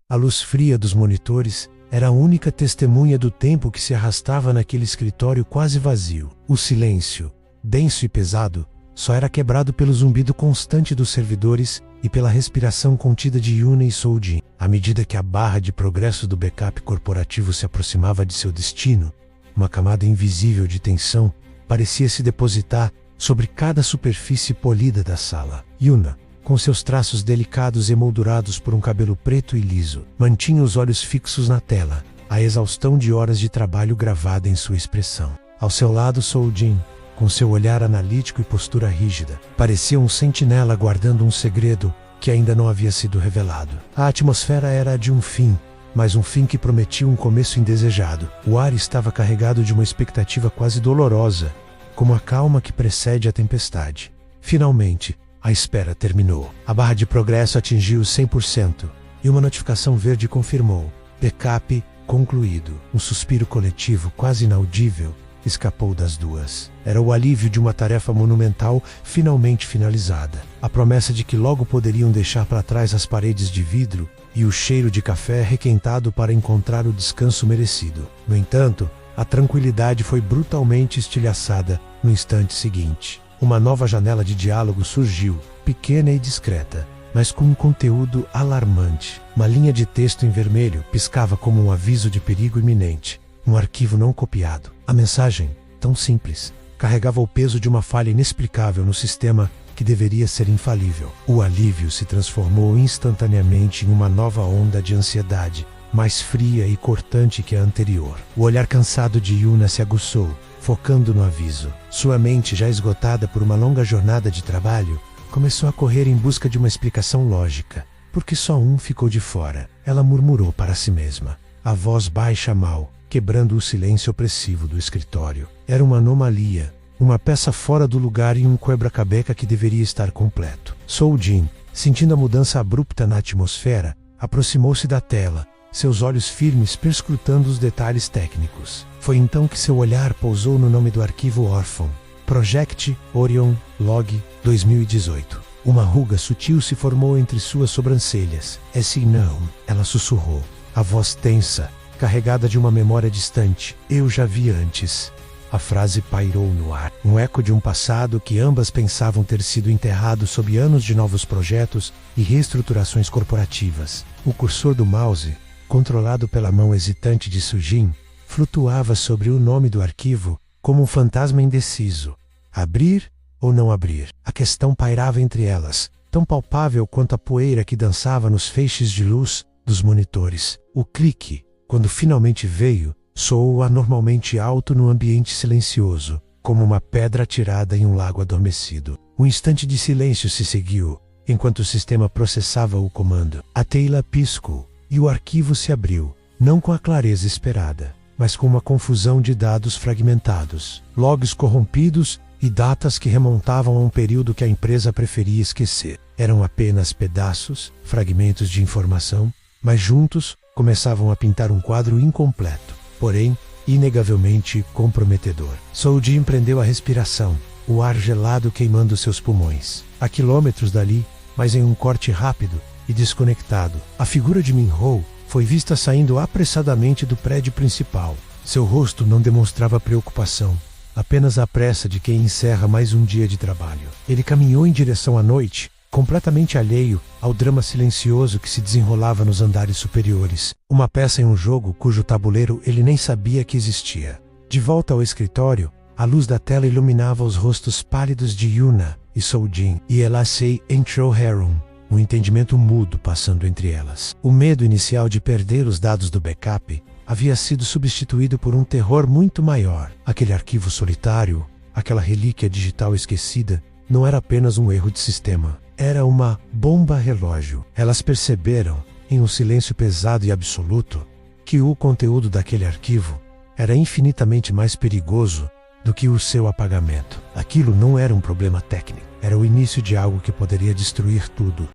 A luz fria dos monitores era a única testemunha do tempo que se arrastava naquele escritório quase vazio. O silêncio, denso e pesado, só era quebrado pelo zumbido constante dos servidores e pela respiração contida de Yuna e Soljin. À medida que a barra de progresso do backup corporativo se aproximava de seu destino, uma camada invisível de tensão parecia se depositar sobre cada superfície polida da sala. Yuna, com seus traços delicados emoldurados por um cabelo preto e liso, mantinha os olhos fixos na tela, a exaustão de horas de trabalho gravada em sua expressão. Ao seu lado, Soljin, com seu olhar analítico e postura rígida, parecia um sentinela guardando um segredo que ainda não havia sido revelado. A atmosfera era a de um fim, mas um fim que prometia um começo indesejado. O ar estava carregado de uma expectativa quase dolorosa, como a calma que precede a tempestade. Finalmente, a espera terminou. A barra de progresso atingiu 100% e uma notificação verde confirmou: backup concluído. Um suspiro coletivo, quase inaudível, escapou das duas. Era o alívio de uma tarefa monumental finalmente finalizada. A promessa de que logo poderiam deixar para trás as paredes de vidro e o cheiro de café requentado para encontrar o descanso merecido. No entanto, a tranquilidade foi brutalmente estilhaçada no instante seguinte. Uma nova janela de diálogo surgiu, pequena e discreta, mas com um conteúdo alarmante. Uma linha de texto em vermelho piscava como um aviso de perigo iminente. Um arquivo não copiado. A mensagem, tão simples, carregava o peso de uma falha inexplicável no sistema que deveria ser infalível. O alívio se transformou instantaneamente em uma nova onda de ansiedade, mais fria e cortante que a anterior. O olhar cansado de Yuna se aguçou, focando no aviso. Sua mente, já esgotada por uma longa jornada de trabalho, começou a correr em busca de uma explicação lógica. Porque só um ficou de fora. Ela murmurou para si mesma, a voz baixa mal, quebrando o silêncio opressivo do escritório. Era uma anomalia, uma peça fora do lugar em um quebra-cabeça que deveria estar completo. Soljin, sentindo a mudança abrupta na atmosfera, aproximou-se da tela, seus olhos firmes perscrutando os detalhes técnicos. Foi então que seu olhar pousou no nome do arquivo órfão: Project Orion Log 2018. Uma ruga sutil se formou entre suas sobrancelhas. Esse não, ela sussurrou, a voz tensa, carregada de uma memória distante. Eu já vi antes. A frase pairou no ar, um eco de um passado que ambas pensavam ter sido enterrado sob anos de novos projetos e reestruturações corporativas. O cursor do mouse, controlado pela mão hesitante de Soljin, flutuava sobre o nome do arquivo como um fantasma indeciso. Abrir ou não abrir? A questão pairava entre elas, tão palpável quanto a poeira que dançava nos feixes de luz dos monitores. O clique, quando finalmente veio, soou anormalmente alto no ambiente silencioso, como uma pedra atirada em um lago adormecido. Um instante de silêncio se seguiu, enquanto o sistema processava o comando. A tela piscou, e o arquivo se abriu, não com a clareza esperada, mas com uma confusão de dados fragmentados, logs corrompidos e datas que remontavam a um período que a empresa preferia esquecer. Eram apenas pedaços, fragmentos de informação, mas juntos começavam a pintar um quadro incompleto, porém inegavelmente comprometedor. Soljin prendeu a respiração, o ar gelado queimando seus pulmões. A quilômetros dali, mas em um corte rápido e desconectado, a figura de Minho foi vista saindo apressadamente do prédio principal. Seu rosto não demonstrava preocupação, apenas a pressa de quem encerra mais um dia de trabalho. Ele caminhou em direção à noite, completamente alheio ao drama silencioso que se desenrolava nos andares superiores. Uma peça em um jogo cujo tabuleiro ele nem sabia que existia. De volta ao escritório, a luz da tela iluminava os rostos pálidos de Yuna e Soljin, e Elasei entrou Heron, um entendimento mudo passando entre elas. O medo inicial de perder os dados do backup havia sido substituído por um terror muito maior. Aquele arquivo solitário, aquela relíquia digital esquecida, não era apenas um erro de sistema. Era uma bomba-relógio. Elas perceberam, em um silêncio pesado e absoluto, que o conteúdo daquele arquivo era infinitamente mais perigoso do que o seu apagamento. Aquilo não era um problema técnico. Era o início de algo que poderia destruir tudo.